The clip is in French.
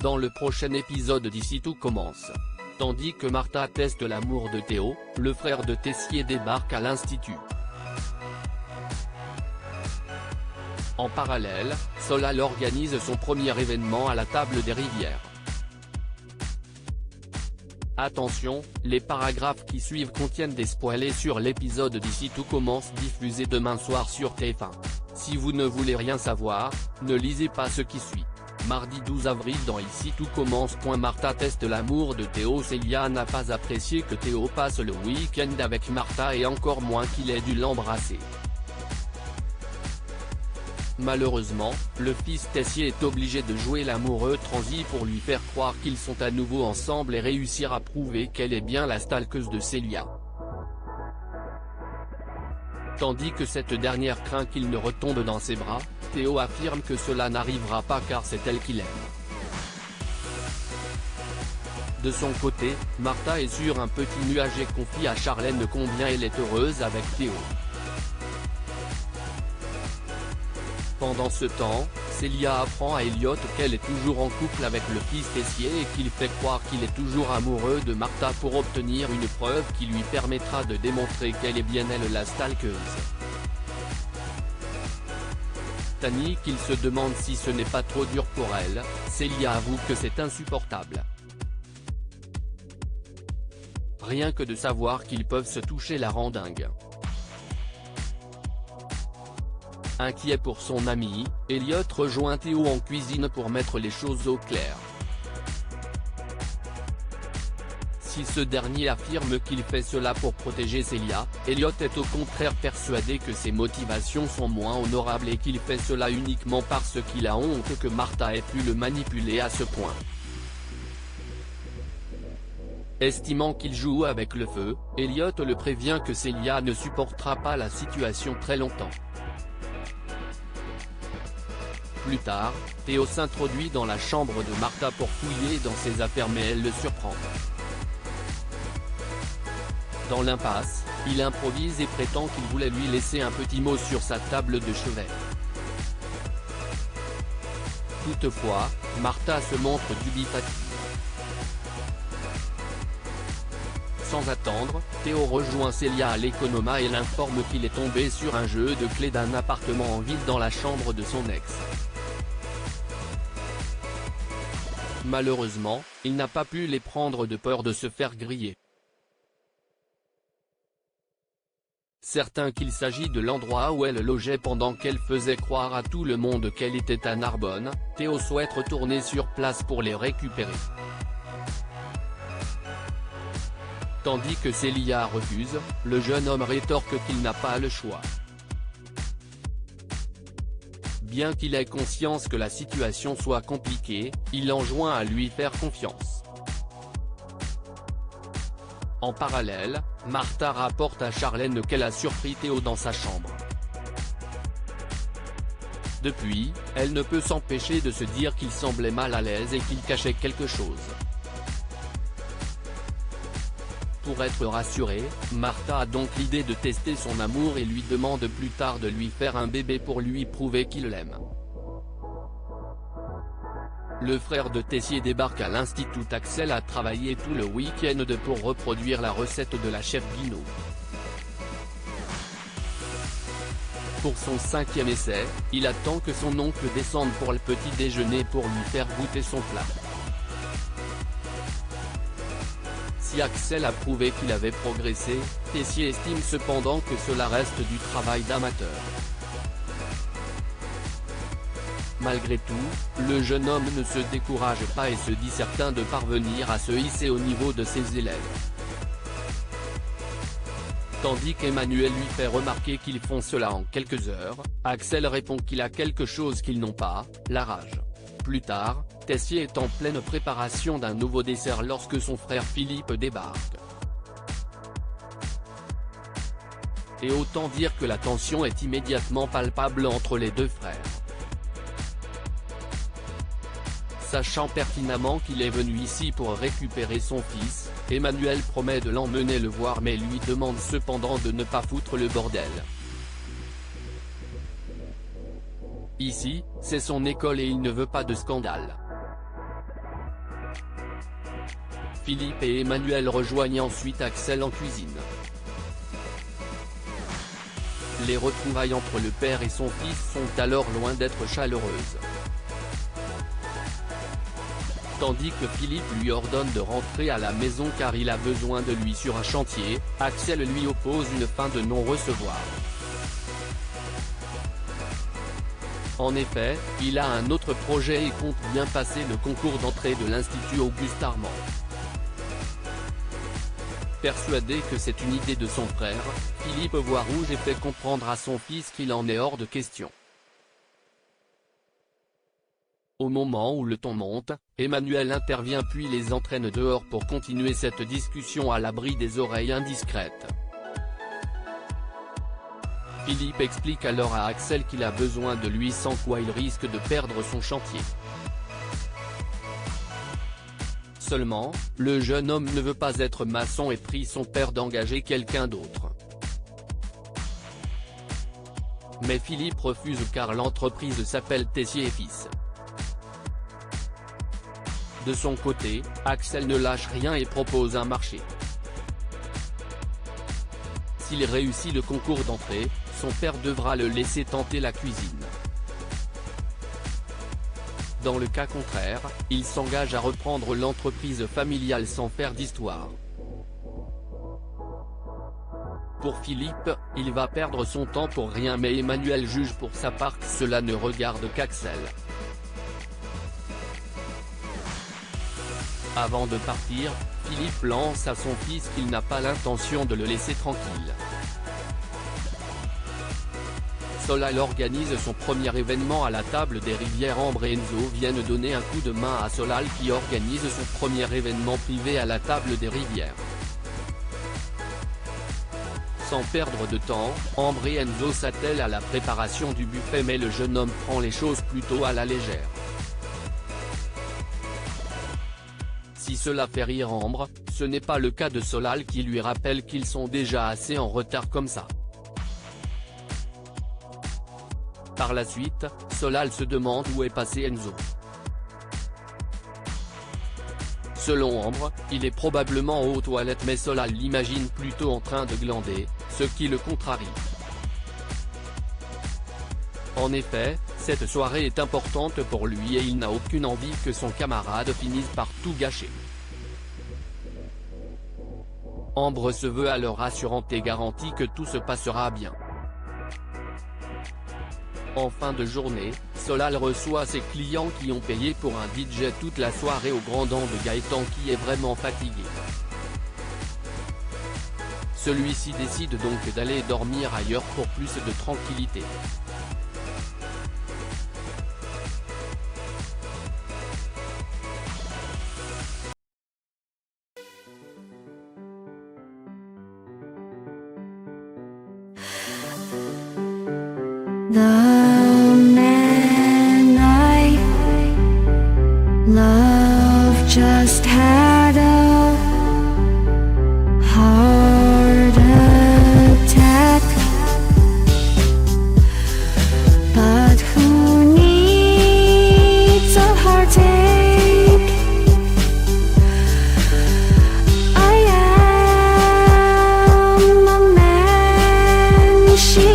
dans le prochain épisode d'Ici tout commence. Tandis que Martha teste l'amour de Théo, le frère de Tessier débarque à l'institut. En parallèle, Solal organise son premier événement à la table des rivières. Attention, les paragraphes qui suivent contiennent des spoilers sur l'épisode d'Ici tout commence diffusé demain soir sur TF1. Si vous ne voulez rien savoir, ne lisez pas ce qui suit. Mardi 12 avril dans Ici tout commence. Martha teste l'amour de Théo. Célia n'a pas apprécié que Théo passe le week-end avec Martha et encore moins qu'il ait dû l'embrasser. Malheureusement, le fils Tessier est obligé de jouer l'amoureux transi pour lui faire croire qu'ils sont à nouveau ensemble et réussir à prouver qu'elle est bien la stalkeuse de Célia. Tandis que cette dernière craint qu'il ne retombe dans ses bras, Théo affirme que cela n'arrivera pas car c'est elle qu'il aime. De son côté, Martha est sur un petit nuage et confie à Charlène combien elle est heureuse avec Théo. Pendant ce temps, Célia apprend à Elliot qu'elle est toujours en couple avec le fils Tessier et qu'il fait croire qu'il est toujours amoureux de Martha pour obtenir une preuve qui lui permettra de démontrer qu'elle est bien elle la stalkeuse. Tandis qu'il se demande si ce n'est pas trop dur pour elle, Célia avoue que c'est insupportable. Rien que de savoir qu'ils peuvent se toucher la rend dingue. Inquiet pour son ami, Elliot rejoint Théo en cuisine pour mettre les choses au clair. Si ce dernier affirme qu'il fait cela pour protéger Célia, Elliot est au contraire persuadé que ses motivations sont moins honorables et qu'il fait cela uniquement parce qu'il a honte que Martha ait pu le manipuler à ce point. Estimant qu'il joue avec le feu, Elliot le prévient que Célia ne supportera pas la situation très longtemps. Plus tard, Théo s'introduit dans la chambre de Martha pour fouiller dans ses affaires mais elle le surprend. Dans l'impasse, il improvise et prétend qu'il voulait lui laisser un petit mot sur sa table de chevet. Toutefois, Martha se montre dubitative. Sans attendre, Théo rejoint Célia à l'Economa et l'informe qu'il est tombé sur un jeu de clés d'un appartement en ville dans la chambre de son ex. Malheureusement, il n'a pas pu les prendre de peur de se faire griller. Certain qu'il s'agit de l'endroit où elle logeait pendant qu'elle faisait croire à tout le monde qu'elle était à Narbonne, Théo souhaite retourner sur place pour les récupérer. Tandis que Célia refuse, le jeune homme rétorque qu'il n'a pas le choix. Bien qu'il ait conscience que la situation soit compliquée, il enjoint à lui faire confiance. En parallèle, Martha rapporte à Charlène qu'elle a surpris Théo dans sa chambre. Depuis, elle ne peut s'empêcher de se dire qu'il semblait mal à l'aise et qu'il cachait quelque chose. Pour être rassurée, Martha a donc l'idée de tester son amour et lui demande plus tard de lui faire un bébé pour lui prouver qu'il l'aime. Le frère de Tessier débarque à l'institut. Axel a travaillé tout le week-end pour reproduire la recette de la chef Guino. Pour son 5e essai, il attend que son oncle descende pour le petit déjeuner pour lui faire goûter son plat. Si Axel a prouvé qu'il avait progressé, Tessier estime cependant que cela reste du travail d'amateur. Malgré tout, le jeune homme ne se décourage pas et se dit certain de parvenir à se hisser au niveau de ses élèves. Tandis qu'Emmanuel lui fait remarquer qu'ils font cela en quelques heures, Axel répond qu'il a quelque chose qu'ils n'ont pas, la rage. Plus tard, Tessier est en pleine préparation d'un nouveau dessert lorsque son frère Philippe débarque. Et autant dire que la tension est immédiatement palpable entre les deux frères. Sachant pertinemment qu'il est venu ici pour récupérer son fils, Emmanuel promet de l'emmener le voir mais lui demande cependant de ne pas foutre le bordel. Ici, c'est son école et il ne veut pas de scandale. Philippe et Emmanuel rejoignent ensuite Axel en cuisine. Les retrouvailles entre le père et son fils sont alors loin d'être chaleureuses. Tandis que Philippe lui ordonne de rentrer à la maison car il a besoin de lui sur un chantier, Axel lui oppose une fin de non-recevoir. En effet, il a un autre projet et compte bien passer le concours d'entrée de l'Institut Auguste Armand. Persuadé que c'est une idée de son frère, Philippe voit rouge et fait comprendre à son fils qu'il en est hors de question. Au moment où le ton monte, Emmanuel intervient puis les entraîne dehors pour continuer cette discussion à l'abri des oreilles indiscrètes. Philippe explique alors à Axel qu'il a besoin de lui sans quoi il risque de perdre son chantier. Seulement, le jeune homme ne veut pas être maçon et prie son père d'engager quelqu'un d'autre. Mais Philippe refuse car l'entreprise s'appelle Tessier & Fils. De son côté, Axel ne lâche rien et propose un marché. S'il réussit le concours d'entrée, son père devra le laisser tenter la cuisine. Dans le cas contraire, il s'engage à reprendre l'entreprise familiale sans faire d'histoire. Pour Philippe, il va perdre son temps pour rien mais Emmanuel juge pour sa part que cela ne regarde qu'Axel. Avant de partir, Philippe lance à son fils qu'il n'a pas l'intention de le laisser tranquille. Solal organise son premier événement à la table des rivières. Ambre et Enzo viennent donner un coup de main à Solal qui organise son premier événement privé à la table des rivières. Sans perdre de temps, Ambre et Enzo s'attellent à la préparation du buffet mais le jeune homme prend les choses plutôt à la légère. Si cela fait rire Ambre, ce n'est pas le cas de Solal qui lui rappelle qu'ils sont déjà assez en retard comme ça. Par la suite, Solal se demande où est passé Enzo. Selon Ambre, il est probablement aux toilettes mais Solal l'imagine plutôt en train de glander, ce qui le contrarie. En effet, cette soirée est importante pour lui et il n'a aucune envie que son camarade finisse par tout gâcher. Ambre se veut alors rassurante et garantit que tout se passera bien. En fin de journée, Solal reçoit ses clients qui ont payé pour un DJ toute la soirée au grand dent de Gaëtan qui est vraiment fatigué. Celui-ci décide donc d'aller dormir ailleurs pour plus de tranquillité. The man I love just had a heart attack, but who needs a heartache? I am a man she